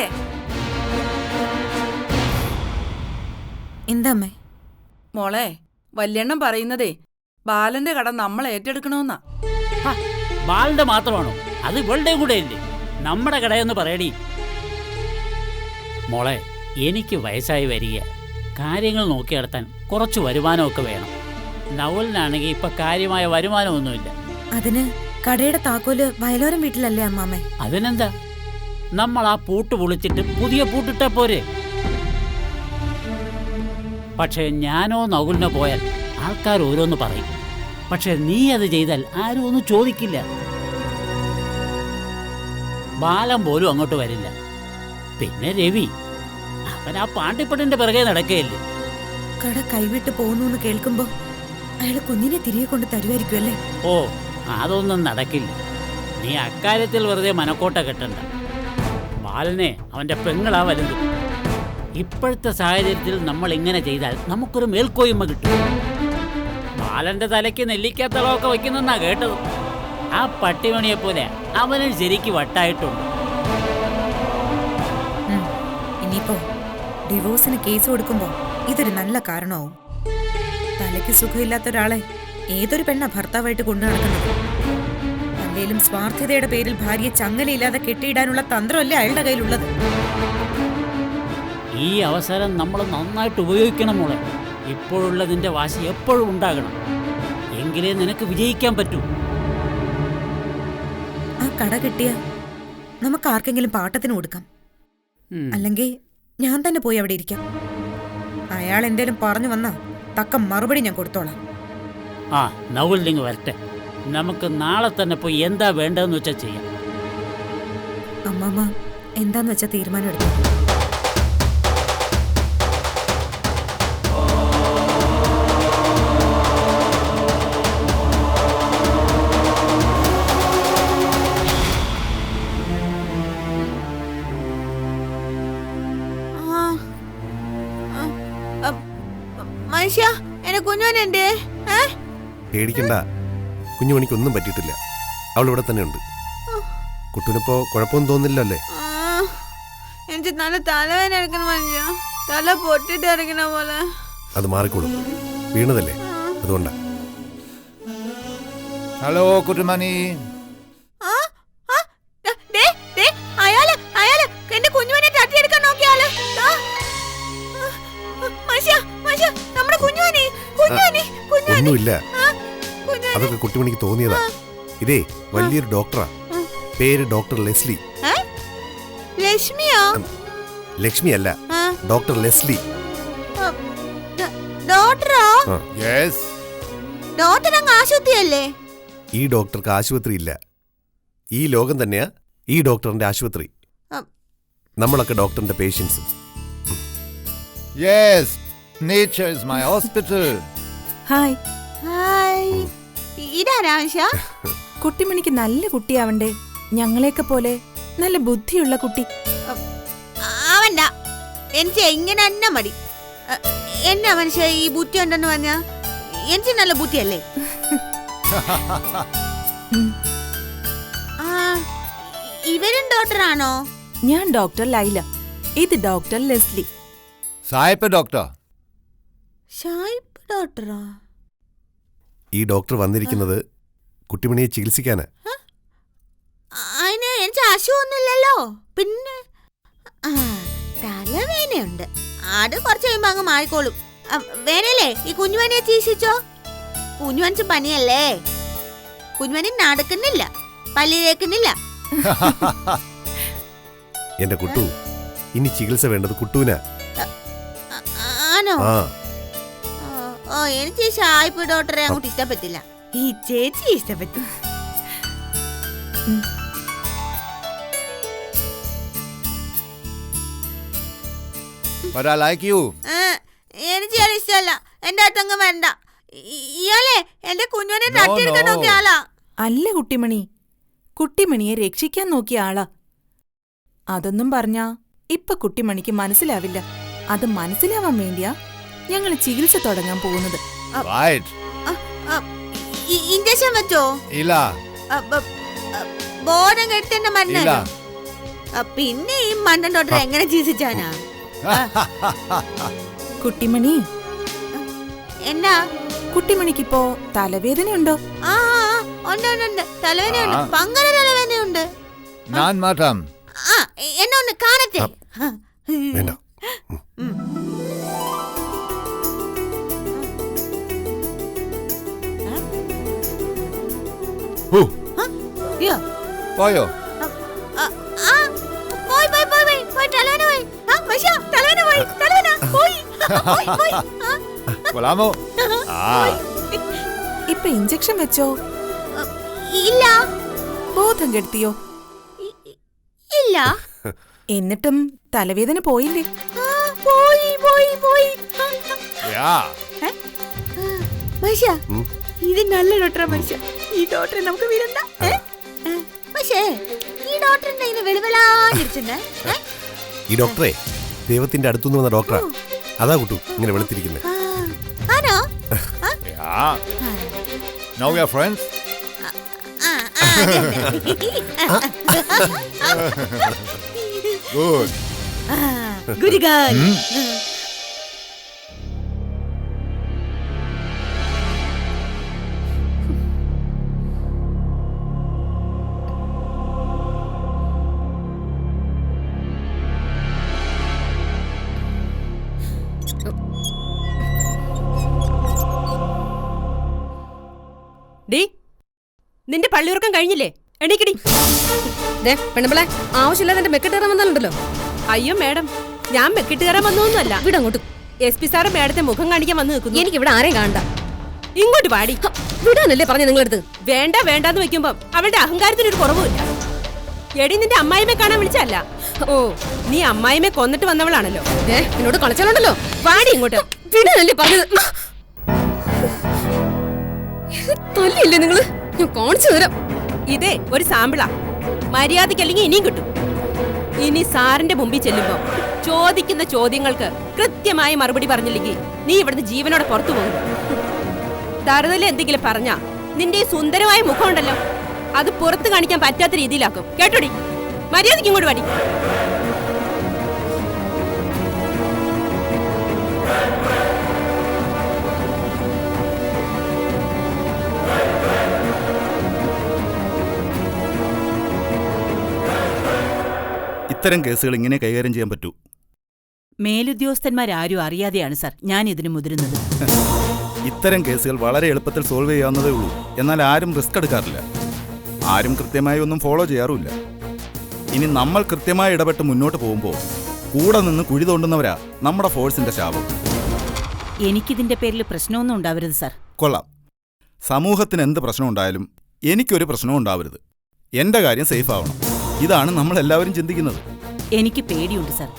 എന്താമ്മേ? മോളെ, വല്യണ്ണം പറയുന്നതേ ബാലന്റെ കട നമ്മൾ ഏറ്റെടുക്കണമെന്നാ. ബാലന്റെ മാത്രമാണോ? അത് ഇവളുടെയും കൂടെ ഇല്ലേ? നമ്മുടെ കടയെന്ന് പറയടി. മോളെ, എനിക്ക് വയസ്സായി വരിക. കാര്യങ്ങൾ നോക്കി നടത്താൻ കുറച്ച് വരുമാനമൊക്കെ വേണം. നവലിനാണെങ്കിൽ ഇപ്പൊ കാര്യമായ വരുമാനമൊന്നുമില്ല. അതിന് കടയുടെ താക്കോല് വയലോരം വീട്ടിലല്ലേ അമ്മാമ്മേ? അതിനെന്താ, നമ്മൾ ആ പൂട്ട് പൊളിച്ചിട്ട് പുതിയ പൂട്ടിട്ടാ പോരെ. പക്ഷെ ഞാനോ നകുലിനോ പോയാൽ ആൾക്കാർ ഓരോന്ന് പറയും. പക്ഷെ നീ അത് ചെയ്താൽ ആരും ഒന്നും ചോദിക്കില്ല. ബാലൻ പോലും അങ്ങോട്ട് വരില്ല. പിന്നെ രവി, അവൻ ആ പാണ്ടിപ്പട്ടിന്റെ പിറകെ നടക്കുകയല്ലേ. കട കൈവിട്ട് പോകുന്നു കേൾക്കുമ്പോ അയാള് കുഞ്ഞിനെ തിരികെ കൊണ്ട് തരുമായിരിക്കും അല്ലേ? ഓ അതൊന്നും നടക്കില്ല. നീ അക്കാര്യത്തിൽ വെറുതെ മനക്കോട്ട കെട്ടണ്ട. ബാലനെ അവന്റെ പെങ്ങളാ വലുത്. ഇപ്പോഴത്തെ സാഹചര്യത്തിൽ നമ്മൾ ഇങ്ങനെ ചെയ്താൽ നമുക്കൊരു മേൽക്കോയ്മ കിട്ടും. ബാലന്റെ തലയ്ക്ക് നെല്ലിക്കാത്തളമൊക്കെ വയ്ക്കുന്നെന്നാ കേട്ടത്. ആ പട്ടിമണിയെ പോലെ അവനും ശരിക്ക് വട്ടായിട്ടുണ്ട്. ഇനിയിപ്പോ ഡിവോഴ്സിന് കേസ് കൊടുക്കുമ്പോ ഇതൊരു നല്ല കാരണമാവും. തലയ്ക്ക് സുഖമില്ലാത്ത ഒരാളെ ഏതൊരു പെണ്ണ ഭർത്താവായിട്ട് കൊണ്ടു നടക്കുന്നത്? അല്ലേലും സ്വാർത്ഥതയുടെ പേരിൽ ഭാര്യയെ ചങ്ങലയില്ലാതെ കെട്ടിയിടാനുള്ള തന്ത്രമല്ലേ അയാളുടെ കയ്യിലുള്ളത്? ഈ അവസരം നമ്മൾ നന്നായിട്ട് ഉപയോഗിക്കണം മോളെ. ഇപ്പോഴുള്ളതിന്റെ വാശി എപ്പോഴും ഉണ്ടാകണം. എങ്കിലേ നിനക്ക് വിജയിക്കാൻ പറ്റൂ. ആ കട കിട്ടിയ നമുക്ക് ആർക്കെങ്കിലും പാട്ടത്തിന് കൊടുക്കാം. അല്ലെങ്കിൽ ഞാൻ തന്നെ പോയി അവിടെ ഇരിക്കാം. അയാൾ എന്തേലും പറഞ്ഞു വന്നാ തക്ക മറുപടി ഞാൻ കൊടുത്തോളാം. ആ നൗലിങ് വരട്ടെ. നമുക്ക് നാളെ തന്നെ പോയി എന്താ വേണ്ടതെന്ന് വെച്ചാൽ ചെയ്യാം. അമ്മാമ്മ എന്താന്ന് വെച്ചാൽ തീരുമാനം എടുത്തു. മനുഷ്യ, എന്നെ കുഞ്ഞോനെന്തേ? പേടിക്കണ്ട, കുഞ്ഞുമണിക്കൊന്നും പറ്റിയിട്ടില്ല. അവൾ ഇവിടെ തന്നെ ഉണ്ട്. കുട്ടൂനിപ്പോ കുഴപ്പമൊന്നും തോന്നില്ല അല്ലേ? എനിക്ക് നല്ല തലവേദന എടുക്കുന്ന മനുഷ്യ. തല പൊട്ടിട്ട് ഇറങ്ങണ പോലെ. അത് മാറിക്കോളും, വീണതല്ലേ, അതുകൊണ്ടാ. ഹലോ കുട്ടുമണി. അയാള് എന്റെ കുഞ്ഞുമനെ തട്ടിയെടുക്കാൻ നോക്കിയാല്. ഒന്നുമില്ല, അതൊക്കെ കുട്ടിമണിക്ക് തോന്നിയതാ. ഇതേ വലിയൊരു ഡോക്ടറാ. പേര് ഡോക്ടർ ലെസ്ലി. ലക്ഷ്മിയോ? ലക്ഷ്മി അല്ല, ഡോക്ടർ ലെസ്ലി. ഡോക്ടറോ? യെസ്. ഡോക്ടർ അങ്ങ് ആശുപത്രിയല്ലേ? ഈ ഡോക്ടർക്ക് ആശുപത്രി ഇല്ല. ഈ ലോകം തന്നെയാ ഈ ഡോക്ടറിന്റെ ആശുപത്രി. നമ്മളൊക്കെ ഡോക്ടറിന്റെ പേഷ്യൻസും. Yes, nature is my hospital. Hi. Hi. ഇതാരാശ? കുട്ടിമണിക്ക് നല്ല കുട്ടിയാവണ്ടേ, ഞങ്ങളെയൊക്കെ പോലെ നല്ല ബുദ്ധിയുള്ള കുട്ടി. അവണ്ട, എനിക്ക് ഇങ്ങനെ തന്നെ മതി. എന്നാ മനുഷ്യ ഈ ബുദ്ധി ഉണ്ടെന്ന് പറഞ്ഞാ? എനിക്ക് നല്ല ബുദ്ധിയല്ലേ? ഇവരും ഡോക്ടറാണോ? ഞാൻ ഡോക്ടർ ലൈല, ഇത് ഡോക്ടർ ലെസ്ലി. സായിപ്പ് ഡോക്ടർ. ഷായിപ്പ് ഡോക്ടറാ? ഈ ഡോക്ടർ വന്നിരിക്കുന്നത് കുട്ടിമണിയെ ചികിത്സിക്കാന്. അതിന് എനിക്ക് അസുഖമൊന്നുമില്ലല്ലോ. പിന്നെ തലവേനയുണ്ട്, അത് കുറച്ച് കഴിയുമ്പോ അങ്ങ് മാറിക്കോളും. വേനല്ലേ ഈ കുഞ്ഞുമണിയെ ചികിത്സിച്ചോ? കുഞ്ഞുമണിച്ച് പനിയല്ലേ, കുഞ്ഞുമണി നടക്കുന്നില്ല, പല്ലിലേക്കുന്നില്ല. എന്റെ കുട്ടു, ഇനി ചികിത്സ വേണ്ടത് കുട്ടൂനാ. ആണോ? ആ, ഓ എനിക്ക് ഈ ഷായിപ്പ് ഡോക്ടറെ അങ്ങോട്ട് ഇഷ്ടപ്പെട്ടില്ല, ഈ ചേച്ചി ഇഷ്ടപ്പെട്ടു. But I like you. എനിക്ക് ഇയാളെ ഇഷ്ടമല്ല, എന്റെ അടുത്തങ്ങ് വേണ്ട. ഇയാളെ എന്റെ കുഞ്ഞുമനെ തട്ടിയെടുക്കാൻ നോക്കിയ ആളാ. അല്ല കുട്ടിമണി, കുട്ടിമണിയെ രക്ഷിക്കാൻ നോക്കിയ ആളാ. അതൊന്നും പറഞ്ഞാ ഇപ്പൊ കുട്ടിമണിക്ക് മനസ്സിലാവില്ല. അത് മനസ്സിലാവാൻ വേണ്ടിയാ ഞങ്ങൾ ചികിത്സ തുടങ്ങാൻ പോകുന്നത്. Right. ഇഞ്ചക്ഷൻ വെച്ചോ? ഇല്ല. ബോധം കെടുത്തേണ്ട മരുന്ന്. ഇല്ല. പിന്നെ ഈ മണ്ടൻ ഡോക്ടർ എങ്ങനെ ചികിത്സിച്ചാനാ? കുട്ടിമണി, എന്നാ കുട്ടിമണിക്കിപ്പോ തലവേദനയുണ്ടോ? ആ ഉണ്ട് ഉണ്ട് ഉണ്ട്, തലവേദനയുണ്ട്, പങ്കര തലവേദനയുണ്ട്. ഞാൻ മാറ്റാം. എന്നെ ഒന്ന് കാണട്ടെ. വേണ്ട. പോയോ? കൊള്ളാമോ? ഇപ്പൊ ഇഞ്ചക്ഷൻ വെച്ചോ? ഇല്ല. ബോധം കെടുത്തിയോ? ഇല്ല. എന്നിട്ടും തലവേദന പോയില്ലേ? പോയി പോയി പോയി. ഇത് നല്ല ഡോക്ടറാ മനുഷ്യ. ഈ ഡോക്ടറെ നമുക്ക് വിടണ്ട. പക്ഷേ ഈ ഡോക്ടറിന്റെ ഇങ്ങനെ വെളുവെളാന്നിരിച്ചേ. ഈ ഡോക്ടറെ ദൈവത്തിന്റെ അടുത്തുനിന്ന് വന്ന ഡോക്ടറാ. അതാ കുട്ടു ഇങ്ങനെ വെളുത്തിരിക്കുന്നത്. ആണോ? Now we are friends. Good. Good girl. ഡീ, നിന്റെ പള്ളിയുറക്കം കഴിഞ്ഞില്ലേ? എണീക്കടി. പെണ്ണുമ്പളെ, ആവശ്യമില്ലാതെ എന്റെ മെക്കിട്ട് കയറാൻ വന്നാലുണ്ടല്ലോ. അയ്യോ മേഡം, ഞാൻ മെക്കിട്ട് കയറാൻ വന്നൊന്നുമല്ല. ഇവിടെ അങ്ങോട്ട് SP സാറ് മേഡത്തെ മുഖം കാണിക്കാൻ വന്ന് നിൽക്കുന്നു. എനിക്ക് ഇവിടെ ആരെയും കാണണ്ട. ഇങ്ങോട്ട് പാടി. വിടാനല്ലേ പറഞ്ഞ നിങ്ങളടുത്ത്? വേണ്ട വേണ്ടാന്ന് വെക്കുമ്പോ അവളുടെ അഹങ്കാരത്തിനൊരു കുറവുമില്ല. എടി, നിന്റെ അമ്മായിമ്മെ കാണാൻ വിളിച്ചല്ല. ഓ, നീ അമ്മായിമ്മെ കൊന്നിട്ട് വന്നവളാണല്ലോ. എന്നോട് കളിച്ചാലുണ്ടല്ലോ. പാടി ഇങ്ങോട്ട്. വിടാനല്ലേ പറഞ്ഞത്? തല്ലില്ലേ നിങ്ങള്? ഞാൻ കാണിച്ചു തരാം. ഇതേ ഒരു സാമ്പിളാ. മര്യാദക്കല്ലെങ്കിൽ ഇനിയും കിട്ടും. ഇനി സാറിന്റെ മുമ്പിൽ ചെല്ലുമ്പോ ചോദിക്കുന്ന ചോദ്യങ്ങൾക്ക് കൃത്യമായി മറുപടി പറഞ്ഞില്ലെങ്കിൽ നീ ഇവിടുന്ന് ജീവനോടെ പുറത്തു പോകും. തറുതല എന്തെങ്കിലും പറഞ്ഞാ നിന്റെ സുന്ദരമായ മുഖം ഉണ്ടല്ലോ, അത് പുറത്ത് കാണിക്കാൻ പറ്റാത്ത രീതിയിലാക്കും. കേട്ടോടി, മര്യാദയ്ക്ക് ഇങ്ങോട്ട് പാടി. ഇത്തരം കേസുകൾ ഇങ്ങനെ കൈകാര്യം ചെയ്യാൻ പറ്റൂ. മേലുദ്യോഗസ്ഥന്മാരാരും അറിയാതെയാണ് സാർ ഞാൻ ഇതിന് മുതിരുന്നത്. ഇത്തരം കേസുകൾ വളരെ എളുപ്പത്തിൽ സോൾവ് ചെയ്യാവുന്നതേ ഉള്ളൂ. എന്നാൽ ആരും റിസ്ക് എടുക്കാറില്ല, ആരും കൃത്യമായി ഒന്നും ഫോളോ ചെയ്യാറുമില്ല. ഇനി നമ്മൾ കൃത്യമായി ഇടപെട്ട് മുന്നോട്ട് പോകുമ്പോൾ കൂടെ നിന്ന് കുഴി തോണ്ടുന്നവരാ നമ്മുടെ ഫോഴ്സിന്റെ ശാപം. എനിക്കിതിന്റെ പേരിൽ പ്രശ്നമൊന്നും ഉണ്ടാവരുത് സാർ. കൊള്ളാം. സമൂഹത്തിന് എന്ത് പ്രശ്നം ഉണ്ടായാലും എനിക്കൊരു പ്രശ്നവും ഉണ്ടാവരുത്. എന്റെ കാര്യം സേഫ് ആവണം. ഇതാണ് നമ്മൾ എല്ലാവരും ചിന്തിക്കുന്നത്. എനിക്ക് പേടിയുണ്ട് സാർ.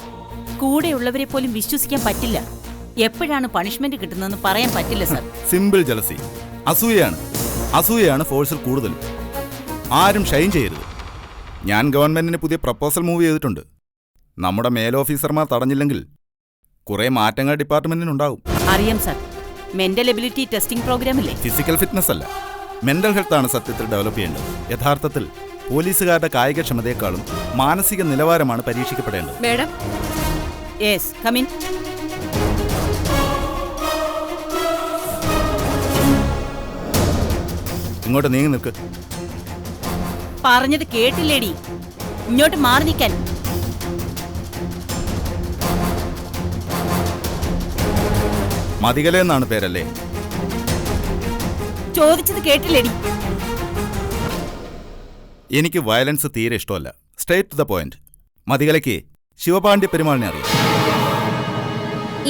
കൂടെയുള്ളവരെ പോലും വിശ്വസിക്കാൻ പറ്റില്ല. എപ്പോഴാണ് പണിഷ്മെന്റ് കിട്ടുന്നതെന്ന് പറയാൻ പറ്റില്ല സാർ. സിമ്പിൾ ജലസി, അസൂയയാണ് ഫോഴ്സിൽ കൂടുതലും. ആരും ഷൈൻ ചെയ്യരുത്. ഞാൻ ഗവൺമെന്റിന് പുതിയ പ്രപ്പോസൽ മൂവ് ചെയ്തിട്ടുണ്ട്. നമ്മുടെ മേലോഫീസർമാർ തടഞ്ഞില്ലെങ്കിൽ കുറെ മാറ്റങ്ങൾ ഡിപ്പാർട്ട്മെന്റിനുണ്ടാവും. അറിയാം സാർ. മെന്റൽ എബിലിറ്റി ടെസ്റ്റിംഗ് പ്രോഗ്രാമില്ലേ? ഫിസിക്കൽ ഫിറ്റ്നസ് അല്ല, മെന്റൽ ഹെൽത്ത് ആണ് സത്യത്തിൽ ഡെവലപ്പ് ചെയ്യേണ്ടത്. യഥാർത്ഥത്തിൽ പോലീസുകാരുടെ കായികക്ഷമതയെക്കാളും മാനസിക നിലവാരമാണ് പരീക്ഷിക്കപ്പെടേണ്ടത്. മാഡം. Yes, come in. ഇങ്ങോട്ട് നീങ്ങി നിൽക്ക്. പറഞ്ഞത് കേട്ടില്ലേടി? ഇങ്ങോട്ട് മാറി നിൽക്കാൻ. മതികല എന്നാണ് പേരല്ലേ? ചോദിച്ചത് കേട്ടില്ലേടി? എനിക്ക് വയലൻസ് തീരെ ഇഷ്ടമല്ല. Straight to the point. മതികലയ്ക്ക് ശിവപാണ്ഡ്യ പെരുമാളിനെ അറിയാം.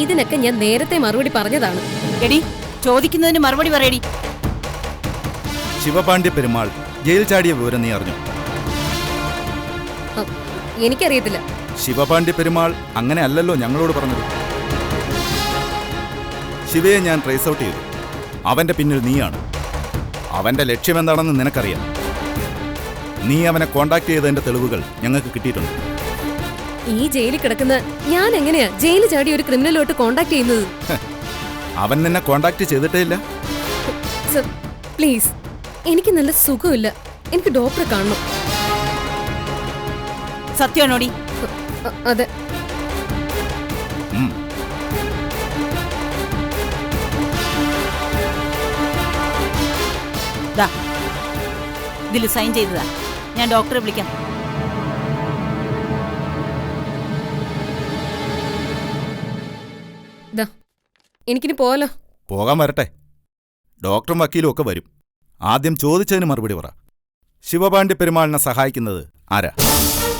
ഇതിനൊക്കെ ഞാൻ നേരത്തെ മറുപടി പറഞ്ഞതാണ്. എടി, ചോദിക്കുന്നതിന് മറുപടി പറയടി. ശിവപാണ്ഡ്യ പെരുമാൾ ജയിൽ ചാടിയ വിവരം നീ അറിഞ്ഞു? എനിക്കറിയത്തില്ല. ശിവപാണ്ഡ്യ പെരുമാൾ അങ്ങനെ അല്ലല്ലോ ഞങ്ങളോട് പറഞ്ഞത്. ശിവയെ ഞാൻ ട്രേസ് ഔട്ട് ചെയ്തു. അവന്റെ പിന്നിൽ നീയാണ്. അവന്റെ ലക്ഷ്യം എന്താണെന്ന് നിനക്കറിയാം. നീ അവനെ കോണ്ടാക്ട് ചെയ്തതിന്റെ തെളിവുകൾ ഞങ്ങൾക്ക് കിട്ടിയിട്ടുണ്ട്. ഈ ജയിലിൽ കിടക്കുന്ന ഞാൻ എങ്ങനെയാ ജയിലിൽ ചാടി ഒരു ക്രിമിനലോട്ട് കോണ്ടാക്ട് ചെയ്യുന്നത്? അവൻ നിന്നെ കോണ്ടാക്ട് ചെയ്തിട്ടേ ഇല്ല. സർ, പ്ലീസ്, എനിക്ക് നല്ല സുഖമില്ല. എനിക്ക് ഡോക്ടറെ കാണണം. സത്യമാണോടി? അതെ. ഇതിൽ സൈൻ ചെയ്തതാ. ഞാൻ ഡോക്ടറെ വിളിക്കാം. എനിക്കിനി പോവാലോ. പോകാൻ വരട്ടെ. ഡോക്ടറും വക്കീലും ഒക്കെ വരും. ആദ്യം ചോദിച്ചതിന് മറുപടി പറ. ശിവപാണ്ഡ്യ പെരുമാളിനെ സഹായിക്കുന്നത് ആരാ?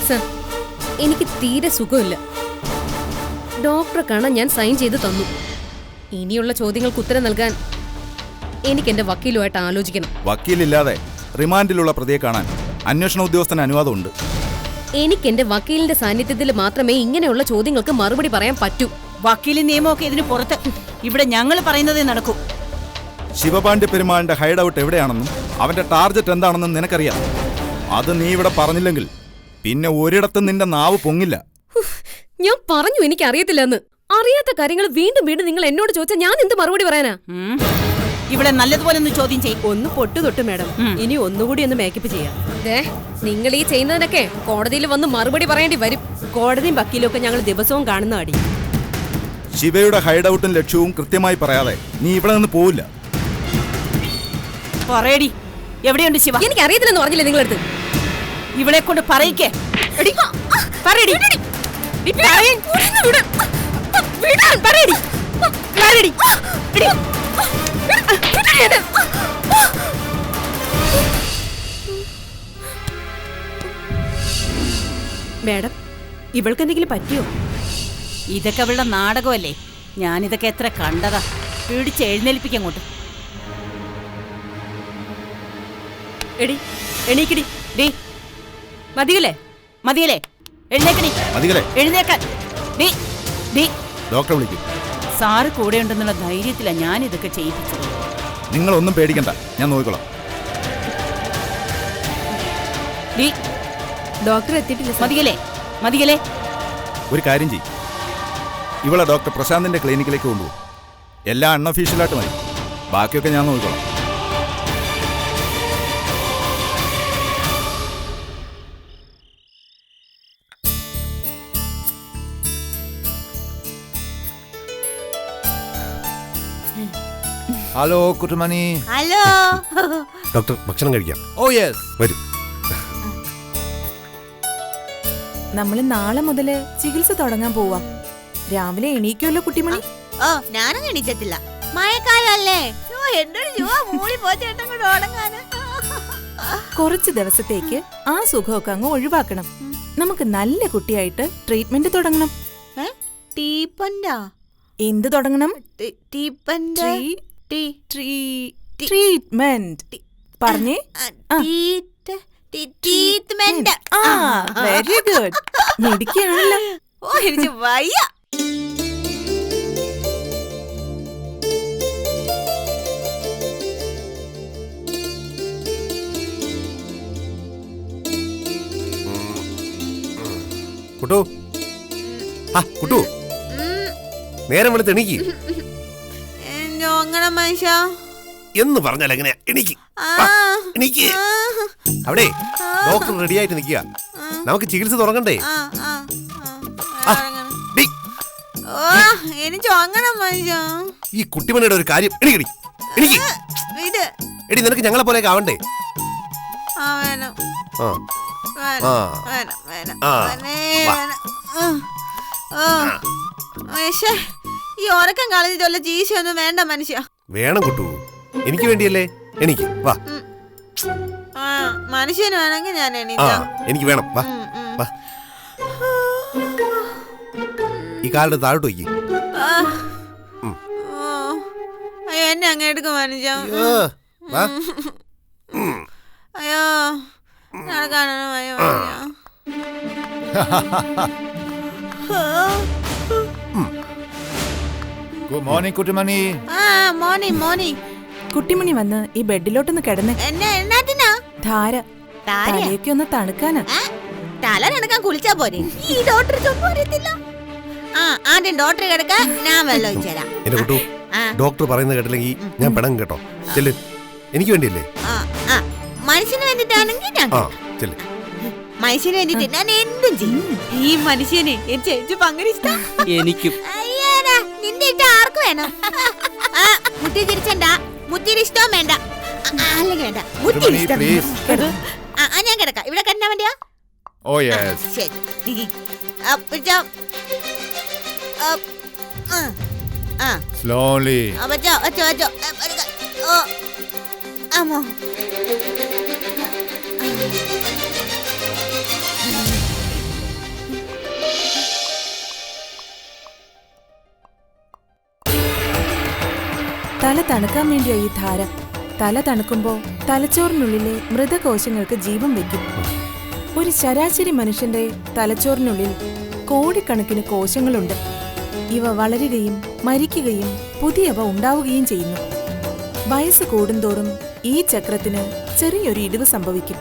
സർ, എനിക്ക് തീരെ സുഖമില്ല. ഡോക്ടറെ കാണാൻ ഞാൻ സൈൻ ചെയ്ത് തന്നു. ഇനിയുള്ള ചോദ്യങ്ങൾക്ക് ഉത്തരം നൽകാൻ എനിക്ക് എന്റെ വക്കീലുമായിട്ട് ആലോചിക്കണം. വക്കീലില്ലാതെ റിമാൻഡിലുള്ള പ്രതിയെ കാണാൻ അന്വേഷണ ഉദ്യോഗസ്ഥന് അനുവാദമുണ്ട്. എനിക്ക് എന്റെ വക്കീലിന്റെ സാന്നിധ്യത്തിൽ മാത്രമേ ഇങ്ങനെയുള്ള ചോദ്യങ്ങൾക്ക് മറുപടി പറയാൻ പറ്റൂ. വക്കീലിൻ നിയമമൊക്കെ ഇതിന് പുറത്ത്. ഇവിടെ ഞങ്ങൾ പറയുന്നതേ നടക്കൂ. ശിവപാണ്ഡ്യ പെരുമാളിന്റെ ഹൈഡ് ഔട്ട് എവിടെയാണെന്നും അവന്റെ ടാർഗറ്റ് എന്താണെന്നും നിനക്കറിയാം. അത് നീ ഇവിടെ പറഞ്ഞില്ലെങ്കിൽ പിന്നെ ഒരിടത്തും നിന്റെ നാവ് പൊങ്ങില്ല. ഞാൻ പറഞ്ഞു എനിക്ക് അറിയത്തില്ലെന്ന്. അറിയാത്ത കാര്യങ്ങൾ വീണ്ടും വീണ്ടും നിങ്ങൾ എന്നോട് ചോദിച്ചാൽ ഞാൻ എന്ത് മറുപടി പറയാനാ? ഇവിടെ നല്ലതുപോലെ ഒന്ന് ചോദ്യം ചെയ്യും. ഒന്ന് പൊട്ടു തൊട്ട് മാഡം. ഇനി ഒന്നുകൂടി ഒന്ന് മേക്കപ്പ് ചെയ്യാം. നിങ്ങൾ ഈ ചെയ്യുന്നതിനൊക്കെ കോടതിയിൽ വന്ന് മറുപടി പറയേണ്ടി വരും. കോടതിയും വക്കീലും ഒക്കെ ഞങ്ങൾ ദിവസവും കാണുന്ന അടി. ശിവയുടെ ഹൈഡ് ഔട്ടും ലക്ഷ്യവും കൃത്യമായി പറയാതെ നീ ഇവിടെ നിന്ന് പോവില്ല. പറയടി, എവിടെയുണ്ട് ശിവ? എനിക്ക് അറിയത്തില്ലെന്ന് പറഞ്ഞില്ലേ നിങ്ങളടുത്ത്? ഇവളെ കൊണ്ട് പറയിക്കേ. മാഡം, ഇവൾക്ക് എന്തെങ്കിലും പറ്റിയോ? ഇതൊക്കെ അവളുടെ നാടകമല്ലേ. ഞാനിതൊക്കെ എത്ര കണ്ടതാ. പിടിച്ച് എഴുന്നേൽപ്പിക്കങ്ങോട്ട്. എടി, എണീക്കടി. ഡീ, മതിയല്ലേ? മതിയല്ലേ? എഴുന്നേക്കടി. മതിയല്ലേ? എഴുന്നേക്കാൻ. ഡീ, ഡീ. ഡോക്ടറെ വിളിക്കും. സാറ് കൂടെ ഉണ്ടെന്നുള്ള ധൈര്യത്തിലാണ് ഞാൻ ഇതൊക്കെ ചെയ്യിപ്പിച്ചത്. നിങ്ങളൊന്നും പേടിക്കണ്ട, ഞാൻ നോക്കിക്കോളാം. ഡീ, ഡോക്ടർ എത്തിയിട്ടില്ല. മതിയല്ലേ? മതിയല്ലേ? ഒരു കാര്യം ചെയ്യും, ഇവളെ ഡോക്ടർ പ്രശാന്തിന്റെ ക്ലിനിക്കിലേക്ക് കൊണ്ടുപോകും. എല്ലാം അൺഒഫീഷ്യലായിട്ട് മതി. ബാക്കിയൊക്കെ ഞാൻ നോക്കിക്കോളാം. ഹലോ കുട്ടുമണി. ഹലോ ഡോക്ടർ, ഭക്ഷണം കഴിക്കാം. ഓ യെസ്, വരും. നമ്മൾ നാളെ മുതല് ചികിത്സ തുടങ്ങാൻ പോവാ. രാവിലെ എണീക്കുമല്ലോ കുട്ടിമണി? ഓ, ഞാനും എണീച്ചത്തില്ല. മഴക്കാലല്ലേ. മൂളി പോച്ചേട്ടങ്ങോട്ട് ഓടങ്ങാന്. കുറച്ച് ദിവസത്തേക്ക് ആ സുഖമൊക്കെ അങ്ങ് ഒഴിവാക്കണം. നമുക്ക് നല്ല കുട്ടിയായിട്ട് ട്രീറ്റ്മെന്റ് തുടങ്ങണം. എന്ത് തുടങ്ങണം? ട്രീറ്റ്മെന്റ് പറഞ്ഞേ. Very good. മിടിക്കാണല്ലോ. വയ്യ. കുട്ടു, കുട്ടു, നേരം വിളിച്ച് എണീക്ക് അങ്ങനെ മനുഷ്യ എന്ന് പറഞ്ഞാൽ എങ്ങനെയാ? എണീക്ക്. എനിക്ക് അവിടെ ഡോക്ടർ റെഡി ആയിട്ട് നിൽക്കുക. നമുക്ക് ചികിത്സ തുടങ്ങണ്ടേ? ഡി, എനിക്ക് അങ്ങനെ മനുഷ്യ. ഈ കുട്ടിമണിയുടെ ഒരു കാര്യം എനിക്ക് ഇത് എടി, നിനക്ക് ഞങ്ങളെ പോലെയൊക്കെ ആവണ്ടേ? വേണം ആ വേണം വേണം ആ. ഈ ഉറക്കം കളഞ്ഞിട്ടുള്ള ജീശയൊന്നും വേണ്ട മനുഷ്യ. വേണം കുട്ടു, എനിക്ക് വേണ്ടിയല്ലേ? എനിക്ക് വാ. മനുഷ്യന് വേണമെങ്കിൽ ഞാൻ ആ എണീറ്റാം. എനിക്ക് വേണം. വാ വാ. ഈ കാലിന്റെ താഴോട്ട് വയ്ക്ക്. അയ്യോ എന്നെ അങ്ങ് എടുക്കും മനുഷ്യ. വാ. അയ്യോ നടക്കാനോ അയ്യോ മനുഷ്യ. Good morning, കുട്ടിമണി. മോനി മോനി. കുട്ടിമണി വന്ന് ഈ ബെഡിലോട്ടൊന്ന് കിടന്ന്. എന്നാത്തിനാ? ധാര തലയൊക്കെ ഒന്ന് തണുക്കാനാ. തല നനക്കാൻ കുളിച്ചാ പോരെ? ഈ ഡോക്ടർ ചൊന്നു അറിയത്തില്ല. ആദ്യം ഡോക്ടർ കിടക്ക, ഞാൻ വെള്ളം ഒഴിച്ചുതരാം. എന്റെ കുട്ടു, ഡോക്ടർ പറയുന്നത് കേട്ടില്ലെങ്കിൽ ഞാൻ പെടം കേട്ടോ. ചെല്ല്, എനിക്ക് വേണ്ടിയല്ലേ? മനുഷ്യന് വേണ്ടിട്ടാണെങ്കിൽ ഞാൻ ചെല്ല്. മനുഷ്യന് വേണ്ടിട്ട് ഞാൻ എന്തും ചെയ്യും. ഈ മനുഷ്യനെ ചേച്ചി പങ്കര ഇഷ്ടം. എനിക്കും. അയ്യാടാ, നിന്റെ ഇഷ്ടം ആർക്ക് വേണം? മുത്തി തിരിച്ചണ്ട, മുത്തിയുടെ ഇഷ്ടവും വേണ്ട. അല്ലെങ്കിൽ വേണ്ട, മുത്തിയുടെ ഇഷ്ടം. ഞാൻ കിടക്കാം. ഇവിടെ കിടന്നാ മതിയോ? Oh yes. ശരി. Slowly. വച്ചോ വച്ചോ വച്ചോ. ഓ അമ്മോ. തല തണുക്കാൻ വേണ്ടിയാ ഈ ധാര. തല തണുക്കുമ്പോ തലച്ചോറിനുള്ളിലെ മൃതകോശങ്ങൾക്ക് ജീവൻ വെക്കും. ഒരു ശരാശരി മനുഷ്യന്റെ തലച്ചോറിനുള്ളിൽ കോടിക്കണക്കിന് കോശങ്ങളുണ്ട്. ഇവ വളരുകയും മരിക്കുകയും പുതിയവ ഉണ്ടാവുകയും ചെയ്യുന്നു. വയസ്സ് കൂടുന്തോറും ഈ ചക്രത്തിന് ചെറിയൊരു ഇടിവ് സംഭവിക്കും.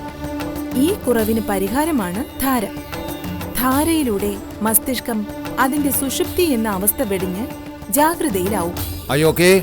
ഈ കുറവിന് പരിഹാരമാണ് ധാര. ധാരയിലൂടെ മസ്തിഷ്കം അതിന്റെ സുഷുപ്തി എന്ന അവസ്ഥ വെടിഞ്ഞ് ജാഗ്രതയിലാവും. Are you okay?